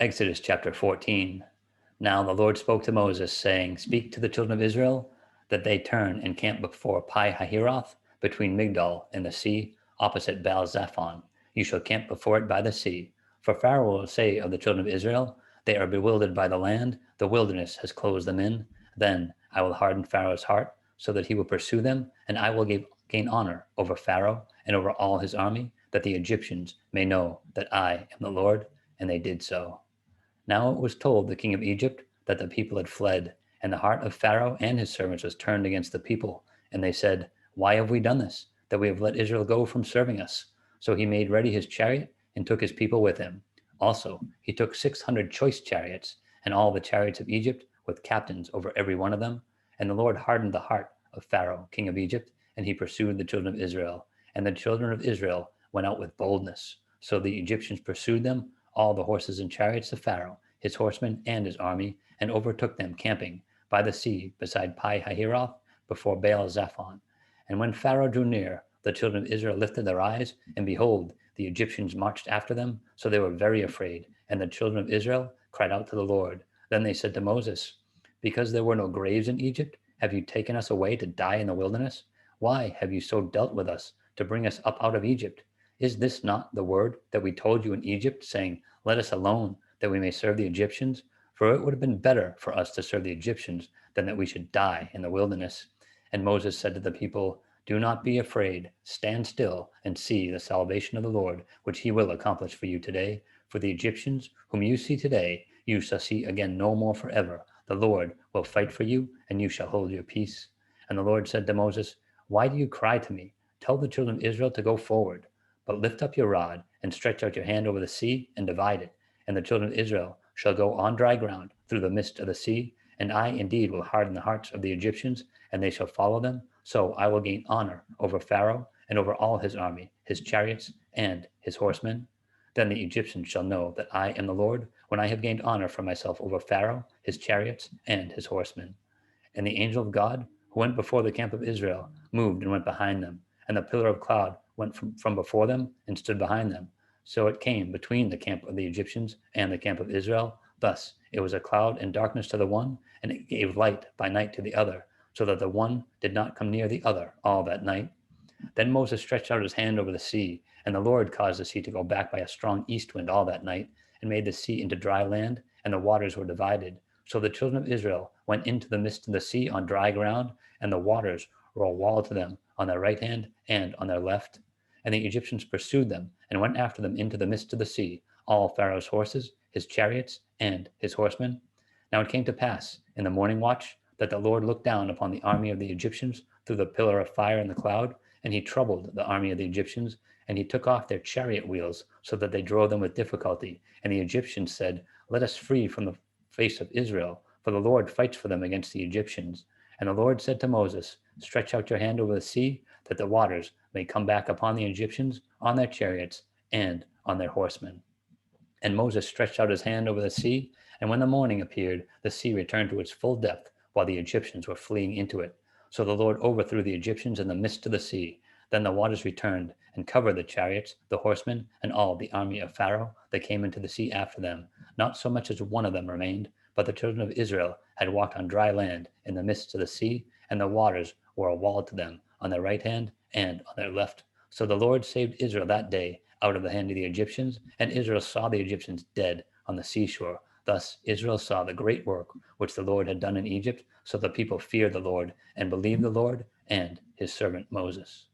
Exodus chapter 14. Now the Lord spoke to Moses, saying, Speak to the children of Israel, that they turn and camp before Pi-hahiroth, between Migdol and the sea, opposite Baal-Zephon. You shall camp before it by the sea. For Pharaoh will say of the children of Israel, They are bewildered by the land, the wilderness has closed them in. Then I will harden Pharaoh's heart, so that he will pursue them, and I will gain honor over Pharaoh and over all his army, that the Egyptians may know that I am the Lord. And they did so. Now it was told the king of Egypt that the people had fled, and the heart of Pharaoh and his servants was turned against the people. And they said, Why have we done this, that we have let Israel go from serving us? So he made ready his chariot and took his people with him. Also, he took 600 choice chariots, and all the chariots of Egypt, with captains over every one of them. And the Lord hardened the heart of Pharaoh, king of Egypt, and he pursued the children of Israel. And the children of Israel went out with boldness. So the Egyptians pursued them, all the horses and chariots of Pharaoh, his horsemen, and his army, and overtook them camping by the sea beside Pi-hahiroth, before Baal-Zephon. And when Pharaoh drew near, the children of Israel lifted their eyes, and behold, the Egyptians marched after them, so they were very afraid. And the children of Israel cried out to the Lord. Then they said to Moses, Because there were no graves in Egypt, have you taken us away to die in the wilderness? Why have you so dealt with us to bring us up out of Egypt? Is this not the word that we told you in Egypt, saying, Let us alone, that we may serve the Egyptians? For it would have been better for us to serve the Egyptians than that we should die in the wilderness. And Moses said to the people, Do not be afraid. Stand still and see the salvation of the Lord, which he will accomplish for you today. For the Egyptians, whom you see today, you shall see again no more forever. The Lord will fight for you, and you shall hold your peace. And the Lord said to Moses, Why do you cry to me? Tell the children of Israel to go forward. But lift up your rod and stretch out your hand over the sea and divide it. And the children of Israel shall go on dry ground through the midst of the sea. And I indeed will harden the hearts of the Egyptians, and they shall follow them. So I will gain honor over Pharaoh and over all his army, his chariots, and his horsemen. Then the Egyptians shall know that I am the Lord, when I have gained honor for myself over Pharaoh, his chariots, and his horsemen. And the angel of God, who went before the camp of Israel, moved and went behind them. And the pillar of cloud went from before them and stood behind them. So it came between the camp of the Egyptians and the camp of Israel. Thus it was a cloud and darkness to the one, and it gave light by night to the other, so that the one did not come near the other all that night. Then Moses stretched out his hand over the sea, and the Lord caused the sea to go back by a strong east wind all that night, and made the sea into dry land, and the waters were divided. So the children of Israel went into the midst of the sea on dry ground, and the waters were a wall to them on their right hand and on their left. And the Egyptians pursued them, and went after them into the midst of the sea, all Pharaoh's horses, his chariots, and his horsemen. Now it came to pass, in the morning watch, that the Lord looked down upon the army of the Egyptians through the pillar of fire and the cloud, and he troubled the army of the Egyptians, and he took off their chariot wheels, so that they drove them with difficulty. And the Egyptians said, Let us flee from the face of Israel, for the Lord fights for them against the Egyptians. And the Lord said to Moses, Stretch out your hand over the sea, that the waters may come back upon the Egyptians, on their chariots, and on their horsemen. And Moses stretched out his hand over the sea, and when the morning appeared, the sea returned to its full depth, while the Egyptians were fleeing into it. So the Lord overthrew the Egyptians in the midst of the sea. Then the waters returned and covered the chariots, the horsemen, and all the army of Pharaoh that came into the sea after them. Not so much as one of them remained, but the children of Israel had walked on dry land in the midst of the sea, and the waters were a wall to them on their right hand and on their left. So the Lord saved Israel that day out of the hand of the Egyptians, and Israel saw the Egyptians dead on the seashore. Thus Israel saw the great work which the Lord had done in Egypt, so the people feared the Lord and believed the Lord and his servant Moses.